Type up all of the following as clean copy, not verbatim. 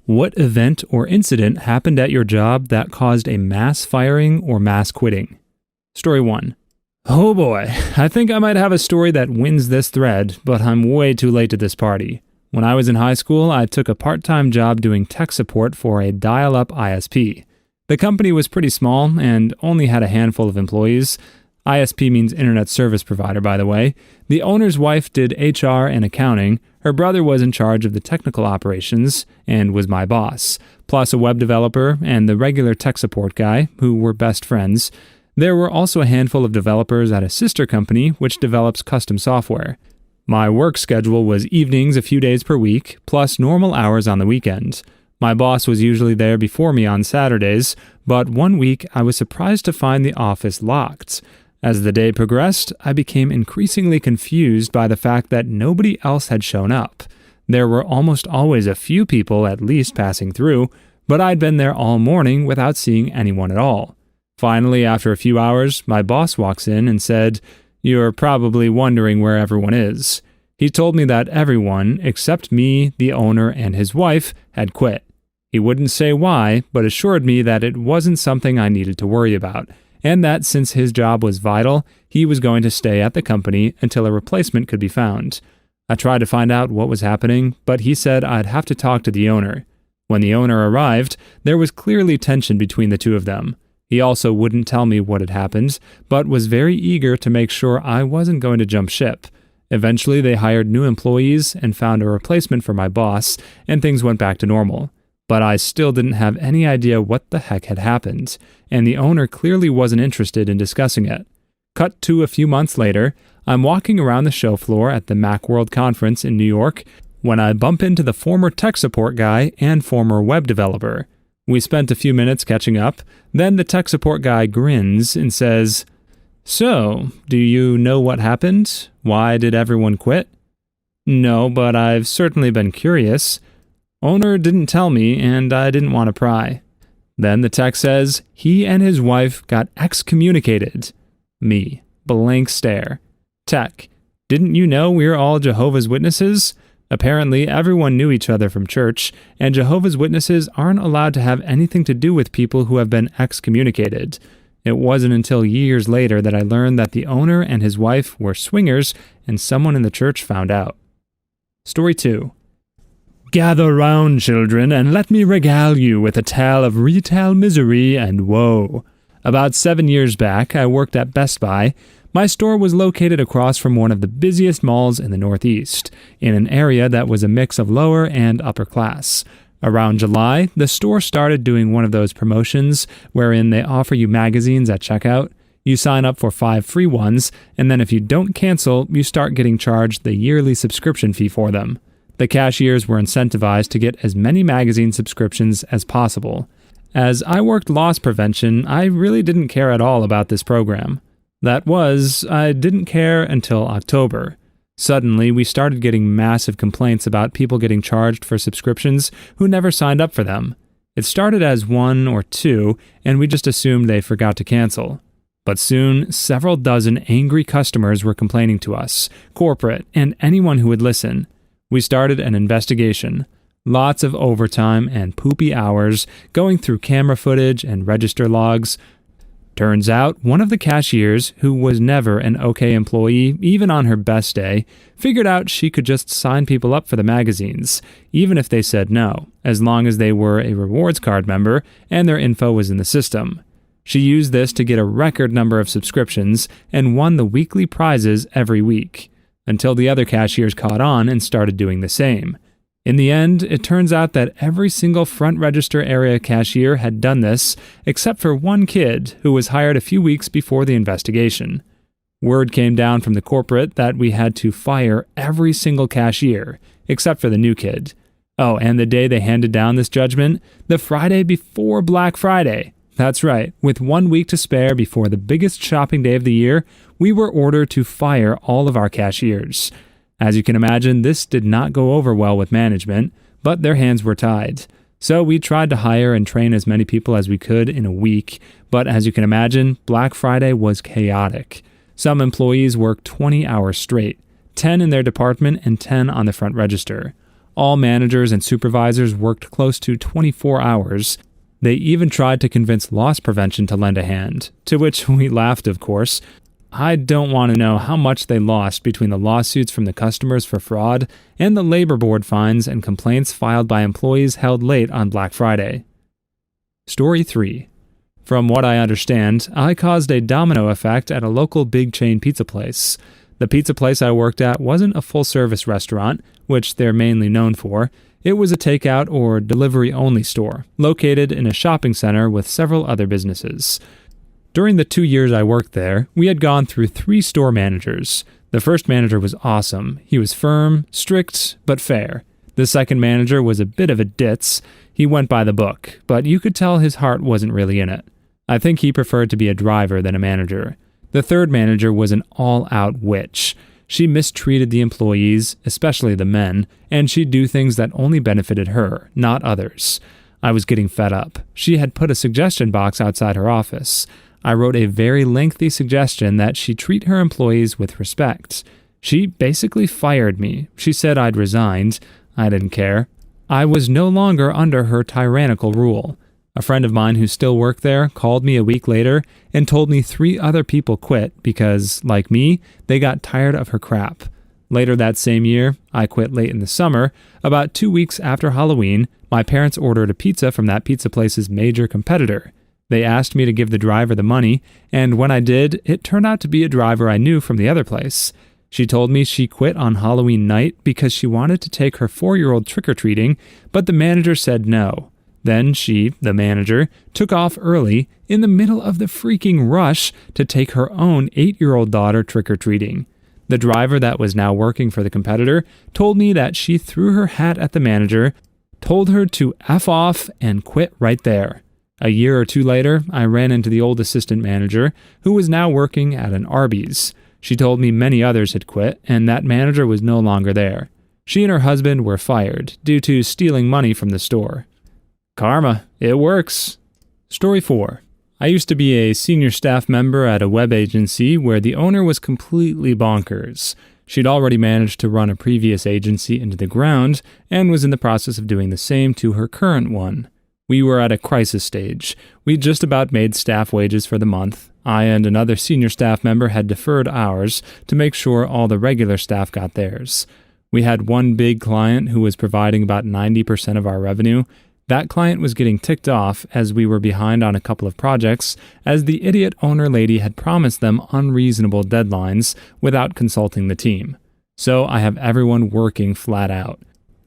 What event or incident happened at your job that caused a mass firing or mass quitting? Story 1. Oh boy, I think I might have a story that wins this thread, but I'm way too late to this party. When I was in high school, I took a part-time job doing tech support for a dial-up ISP. The company was pretty small and only had a handful of employees. ISP means Internet Service Provider, by the way. The owner's wife did HR and accounting. Her brother was in charge of the technical operations and was my boss, plus a web developer and the regular tech support guy, who were best friends. There were also a handful of developers at a sister company which develops custom software. My work schedule was evenings a few days per week, plus normal hours on the weekend. My boss was usually there before me on Saturdays, but one week I was surprised to find the office locked. As the day progressed, I became increasingly confused by the fact that nobody else had shown up. There were almost always a few people at least passing through, but I'd been there all morning without seeing anyone at all. Finally, after a few hours, my boss walks in and said, "You're probably wondering where everyone is." He told me that everyone, except me, the owner, and his wife, had quit. He wouldn't say why, but assured me that it wasn't something I needed to worry about, and that since his job was vital, he was going to stay at the company until a replacement could be found. I tried to find out what was happening, but he said I'd have to talk to the owner. When the owner arrived, there was clearly tension between the two of them. He also wouldn't tell me what had happened, but was very eager to make sure I wasn't going to jump ship. Eventually, they hired new employees and found a replacement for my boss, and things went back to normal. But I still didn't have any idea what the heck had happened, and the owner clearly wasn't interested in discussing it. Cut to a few months later, I'm walking around the show floor at the Macworld conference in New York when I bump into the former tech support guy and former web developer. We spent a few minutes catching up, then the tech support guy grins and says, "So, do you know what happened? Why did everyone quit?" "No, but I've certainly been curious. Owner didn't tell me, and I didn't want to pry." Then the tech says he and his wife got excommunicated. Me, blank stare. Tech, "Didn't you know we're all Jehovah's Witnesses?" Apparently, everyone knew each other from church, and Jehovah's Witnesses aren't allowed to have anything to do with people who have been excommunicated. It wasn't until years later that I learned that the owner and his wife were swingers, and someone in the church found out. Story 2. Gather round, children, and let me regale you with a tale of retail misery and woe. About 7 years back, I worked at Best Buy. My store was located across from one of the busiest malls in the Northeast, in an area that was a mix of lower and upper class. Around July, the store started doing one of those promotions wherein they offer you magazines at checkout. You sign up for 5 free ones, and then if you don't cancel, you start getting charged the yearly subscription fee for them. The cashiers were incentivized to get as many magazine subscriptions as possible. As I worked loss prevention, I really didn't care at all about this program. I didn't care until October. Suddenly, we started getting massive complaints about people getting charged for subscriptions who never signed up for them. It started as 1 or 2, and we just assumed they forgot to cancel. But soon, several dozen angry customers were complaining to us, corporate, and anyone who would listen. We started an investigation. Lots of overtime and poopy hours, going through camera footage and register logs. Turns out, one of the cashiers, who was never an okay employee, even on her best day, figured out she could just sign people up for the magazines, even if they said no, as long as they were a rewards card member and their info was in the system. She used this to get a record number of subscriptions and won the weekly prizes every week, until the other cashiers caught on and started doing the same. In the end, it turns out that every single front register area cashier had done this, except for one kid who was hired a few weeks before the investigation. Word came down from the corporate that we had to fire every single cashier, except for the new kid. Oh, and the day they handed down this judgment, the Friday before Black Friday. That's right, with 1 week to spare before the biggest shopping day of the year, we were ordered to fire all of our cashiers. As you can imagine, this did not go over well with management, but their hands were tied. So we tried to hire and train as many people as we could in a week, but as you can imagine, Black Friday was chaotic. Some employees worked 20 hours straight, 10 in their department and 10 on the front register. All managers and supervisors worked close to 24 hours. They even tried to convince loss prevention to lend a hand, to which we laughed, of course. I don't want to know how much they lost between the lawsuits from the customers for fraud and the labor board fines and complaints filed by employees held late on Black Friday. Story 3. From what I understand, I caused a domino effect at a local big chain pizza place. The pizza place I worked at wasn't a full-service restaurant, which they're mainly known for. It was a takeout or delivery-only store, located in a shopping center with several other businesses. During the 2 years I worked there, we had gone through 3 store managers. The first manager was awesome. He was firm, strict, but fair. The second manager was a bit of a ditz. He went by the book, but you could tell his heart wasn't really in it. I think he preferred to be a driver than a manager. The third manager was an all-out witch. She mistreated the employees, especially the men, and she'd do things that only benefited her, not others. I was getting fed up. She had put a suggestion box outside her office. I wrote a very lengthy suggestion that she treat her employees with respect. She basically fired me. She said I'd resigned. I didn't care. I was no longer under her tyrannical rule. A friend of mine who still worked there called me a week later and told me 3 other people quit because, like me, they got tired of her crap. Later that same year, I quit late in the summer. About 2 weeks after Halloween, my parents ordered a pizza from that pizza place's major competitor. They asked me to give the driver the money, and when I did, it turned out to be a driver I knew from the other place. She told me she quit on Halloween night because she wanted to take her 4-year-old trick-or-treating, but the manager said no. Then she, the manager, took off early in the middle of the freaking rush to take her own 8-year-old daughter trick-or-treating. The driver that was now working for the competitor told me that she threw her hat at the manager, told her to F off, and quit right there. A year or 2 later, I ran into the old assistant manager, who was now working at an Arby's. She told me many others had quit, and that manager was no longer there. She and her husband were fired due to stealing money from the store. Karma, it works. Story 4. I used to be a senior staff member at a web agency where the owner was completely bonkers. She'd already managed to run a previous agency into the ground and was in the process of doing the same to her current one. We were at a crisis stage. We'd just about made staff wages for the month. I and another senior staff member had deferred ours to make sure all the regular staff got theirs. We had one big client who was providing about 90% of our revenue. That client was getting ticked off as we were behind on a couple of projects, as the idiot owner lady had promised them unreasonable deadlines without consulting the team. So I have everyone working flat out.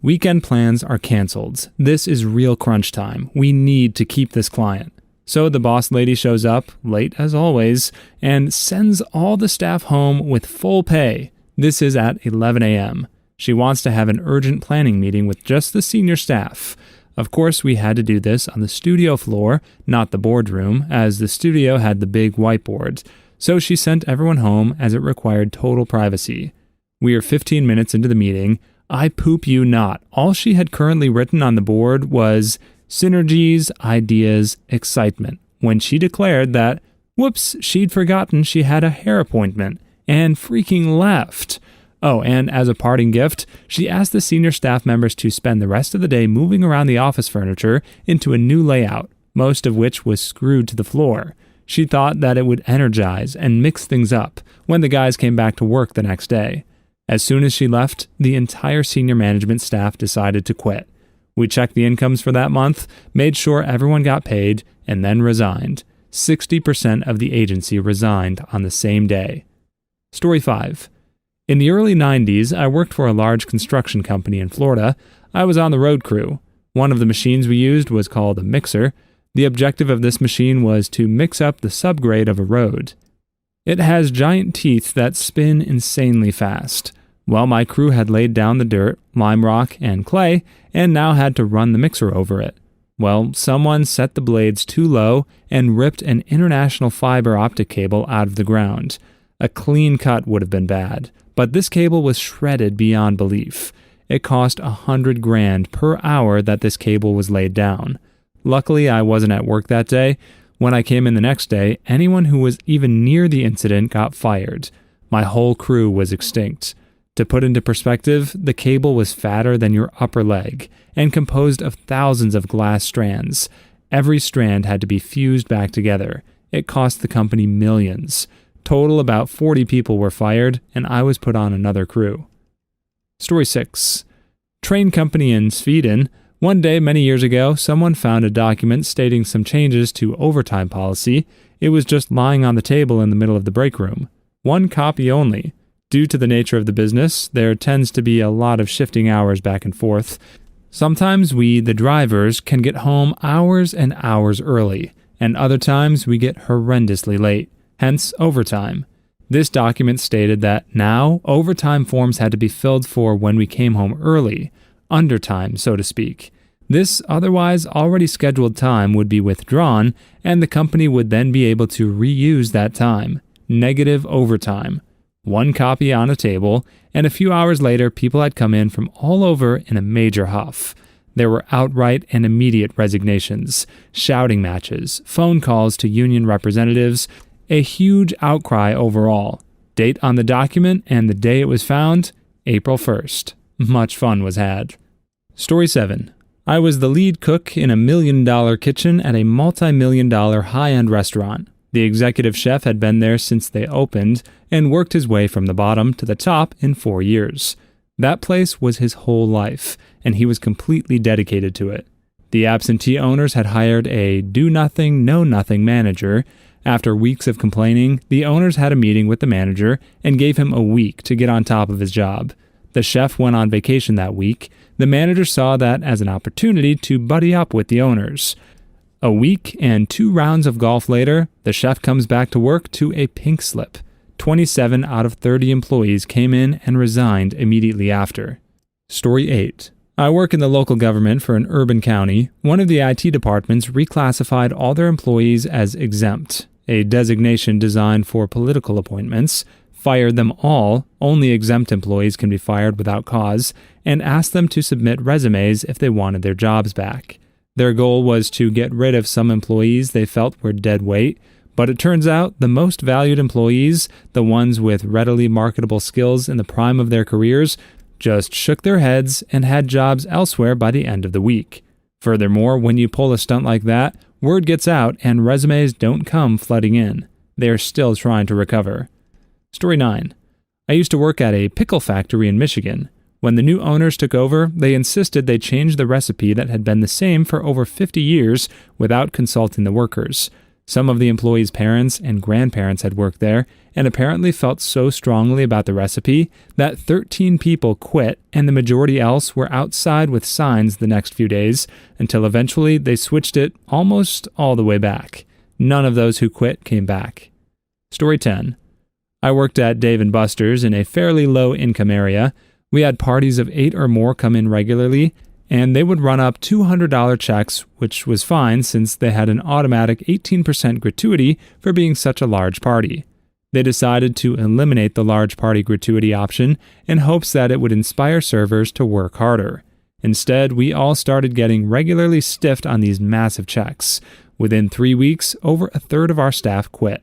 Weekend plans are canceled. This is real crunch time. We need to keep this client. So the boss lady shows up, late as always, and sends all the staff home with full pay. This is at 11 a.m. She wants to have an urgent planning meeting with just the senior staff. Of course, we had to do this on the studio floor, not the boardroom, as the studio had the big whiteboard. So she sent everyone home as it required total privacy. We are 15 minutes into the meeting. I poop you not. All she had currently written on the board was synergies, ideas, excitement, when she declared that, whoops, she'd forgotten she had a hair appointment, and freaking left. Oh, and as a parting gift, she asked the senior staff members to spend the rest of the day moving around the office furniture into a new layout, most of which was screwed to the floor. She thought that it would energize and mix things up when the guys came back to work the next day. As soon as she left, the entire senior management staff decided to quit. We checked the incomes for that month, made sure everyone got paid, and then resigned. 60% of the agency resigned on the same day. Story 5. In the early 90s, I worked for a large construction company in Florida. I was on the road crew. One of the machines we used was called a mixer. The objective of this machine was to mix up the subgrade of a road. It has giant teeth that spin insanely fast. Well, my crew had laid down the dirt, lime rock, and clay, and now had to run the mixer over it. Well, someone set the blades too low and ripped an international fiber optic cable out of the ground. A clean cut would have been bad, but this cable was shredded beyond belief. It cost $100,000 per hour that this cable was laid down. Luckily, I wasn't at work that day. When I came in the next day, anyone who was even near the incident got fired. My whole crew was extinct. To put into perspective, the cable was fatter than your upper leg and composed of thousands of glass strands. Every strand had to be fused back together. It cost the company millions. Total about 40 people were fired, and I was put on another crew. Story 6. Train company in Sweden. One day many years ago, someone found a document stating some changes to overtime policy. It was just lying on the table in the middle of the break room. One copy only. Due to the nature of the business, there tends to be a lot of shifting hours back and forth. Sometimes we, the drivers, can get home hours and hours early, and other times we get horrendously late, hence overtime. This document stated that now overtime forms had to be filled for when we came home early, undertime, so to speak. This otherwise already scheduled time would be withdrawn, and the company would then be able to reuse that time. Negative overtime. One copy on a table, and a few hours later people had come in from all over in a major huff. There were outright and immediate resignations, shouting matches, phone calls to union representatives, a huge outcry overall. Date on the document and the day it was found, April 1st. Much fun was had. Story 7. I was the lead cook in a $1 million kitchen at a multi-million-dollar high-end restaurant. The executive chef had been there since they opened and worked his way from the bottom to the top in 4 years. That place was his whole life, and he was completely dedicated to it. The absentee owners had hired a do-nothing, know-nothing manager. After weeks of complaining, the owners had a meeting with the manager and gave him a week to get on top of his job. The chef went on vacation that week. The manager saw that as an opportunity to buddy up with the owners. A week and 2 rounds of golf later, the chef comes back to work to a pink slip. 27 out of 30 employees came in and resigned immediately after. Story 8. I work in the local government for an urban county. One of the IT departments reclassified all their employees as exempt, a designation designed for political appointments, fired them all, only exempt employees can be fired without cause, and asked them to submit resumes if they wanted their jobs back. Their goal was to get rid of some employees they felt were dead weight, but it turns out the most valued employees, the ones with readily marketable skills in the prime of their careers, just shook their heads and had jobs elsewhere by the end of the week. Furthermore, when you pull a stunt like that, word gets out and resumes don't come flooding in. They are still trying to recover. Story 9. I used to work at a pickle factory in Michigan. When the new owners took over, they insisted they change the recipe that had been the same for over 50 years without consulting the workers. Some of the employees' parents and grandparents had worked there and apparently felt so strongly about the recipe that 13 people quit and the majority else were outside with signs the next few days until eventually they switched it almost all the way back. None of those who quit came back. Story 10. I worked at Dave & Buster's in a fairly low-income area. We had parties of 8 or more come in regularly, and they would run up $200 checks, which was fine since they had an automatic 18% gratuity for being such a large party. They decided to eliminate the large party gratuity option in hopes that it would inspire servers to work harder. Instead, we all started getting regularly stiffed on these massive checks. Within 3 weeks, over a third of our staff quit.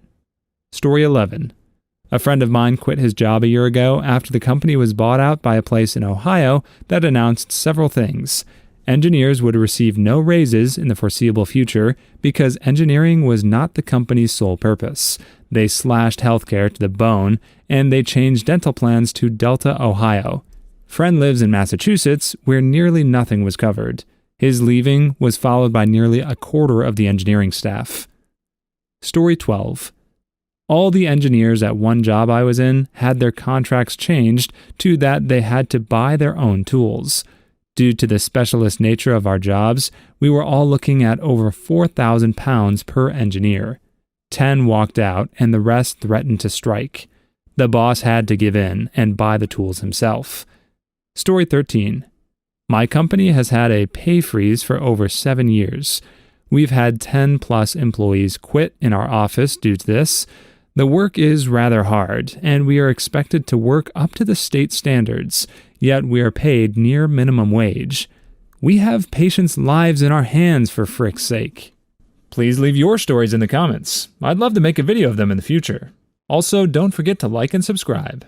Story 11. A friend of mine quit his job a year ago after the company was bought out by a place in Ohio that announced several things. Engineers would receive no raises in the foreseeable future because engineering was not the company's sole purpose. They slashed healthcare to the bone, and they changed dental plans to Delta, Ohio. Friend lives in Massachusetts, where nearly nothing was covered. His leaving was followed by nearly a quarter of the engineering staff. Story 12. All the engineers at one job I was in had their contracts changed to that they had to buy their own tools. Due to the specialist nature of our jobs, we were all looking at over £4,000 per engineer. 10 walked out and the rest threatened to strike. The boss had to give in and buy the tools himself. Story 13. My company has had a pay freeze for over 7 years. We've had 10 plus employees quit in our office due to this. The work is rather hard, and we are expected to work up to the state standards, yet we are paid near minimum wage. We have patients' lives in our hands, for frick's sake. Please leave your stories in the comments. I'd love to make a video of them in the future. Also, don't forget to like and subscribe.